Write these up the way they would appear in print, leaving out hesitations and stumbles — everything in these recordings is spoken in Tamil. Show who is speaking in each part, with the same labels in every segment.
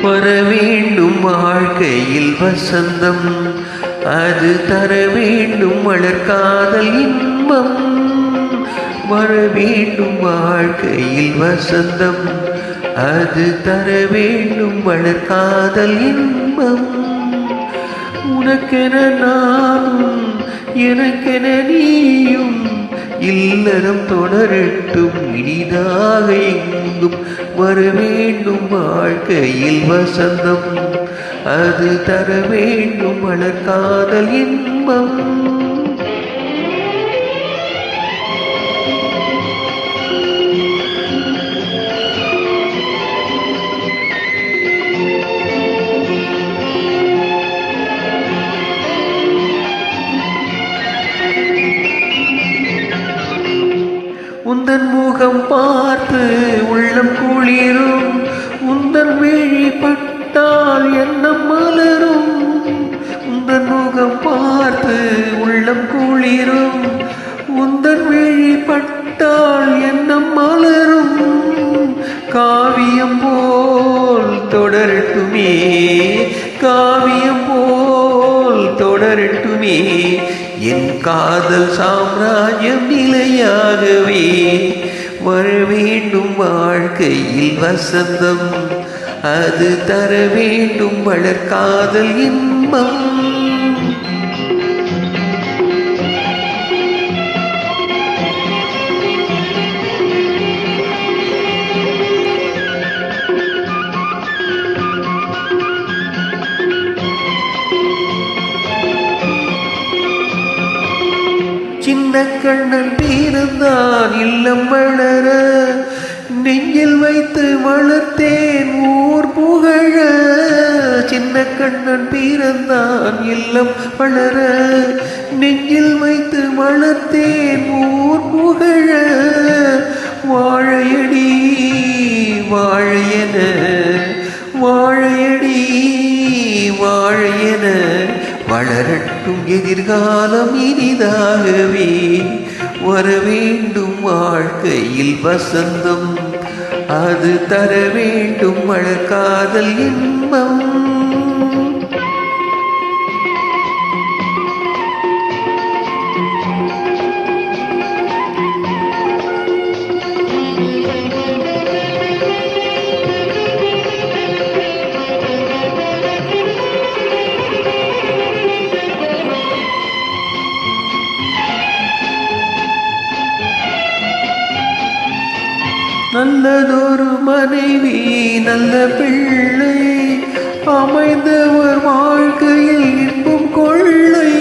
Speaker 1: வர வேண்டும் வாழ்க்கையில் வசந்தம், அது தர வேண்டும் மலர்காதல் இன்பம். வர வேண்டும் வாழ்க்கையில் வசந்தம், அது தர வேண்டும் மலர்காதல் இன்பம். உனக்கென நானும் எனக்கென நீயும், இல்லறம் தொடரட்டும் இனிதாக எங்கும். வர வேண்டும் வாழ்க்கையில் வசந்தம், அது தர வேண்டும் மலர்காதல் இன்பம். உந்தன் முகம் பார்த்து உள்ளம் குளிரும், உந்தன் விழி பட்டால் எண்ணம் மலரும். உந்தன் முகம் பார்த்து உள்ளம் குளிரும், உந்தன் விழி பட்டால் எண்ணம் மலரும். காவியம் போல் தொடரட்டுமே, காவியம் போல் தொடரட்டுமே, என் காதல் சாம்ராஜ்யம் நிலையாகவே. வர வேண்டும் வாழ்க்கையில் வசந்தம், அது தர வேண்டும் மலர்காதல் இன்பம். சின்ன கண்ணன் பிறந்தான் இல்லம் வளர, நெஞ்சில் வைத்து வளர்த்தேன் ஊர் புகழ. சின்ன கண்ணன் பிறந்தான் இல்லம் வளர, நெஞ்சில் வைத்து வளர்த்தேன் ஊர் புகழ. வாழையடி வாழையன, வாழையடி வாழையன, வளரட்டும் எதிர்காலம் இனிதாகவே. வர வேண்டும் வாழ்க்கையில் வசந்தம், அது தர வேண்டும் மலர்காதல் இன்பம். நல்லதொரு மனைவி நல்ல பிள்ளை, அமைந்தவர் வாழ்க்கையில் இன்பம் கொள்ளை.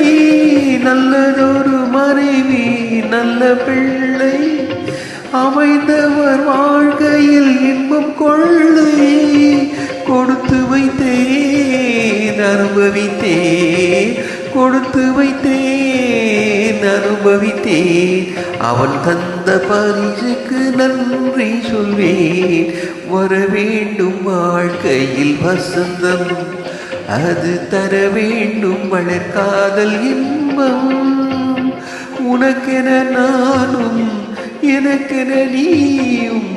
Speaker 1: நல்லதொரு மனைவி நல்ல பிள்ளை, அமைந்தவர் வாழ்க்கையில் இன்பம் கொள்ளை. கொடுத்து வைத்தேன் அனுபவித்தேன், கொடுத்து வைத்தேன் அனுபவித்தேன், அவன் தந்த பரிசுக்கு நன்றி சொல்வேன். வர வேண்டும் வாழ்க்கையில் வசந்தம், அது தர வேண்டும் மலர்காதல் இன்பம். உனக்கென நானும் எனக்கென நீயும்,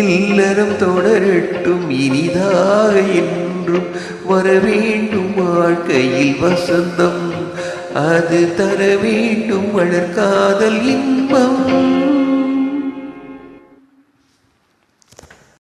Speaker 1: இல்லறம் தொடரட்டும் இனிதாக என்றும். வர வேண்டும் வாழ்க்கையில் வசந்தம், அது தர வேண்டும் மலர்காதல் இன்பம்.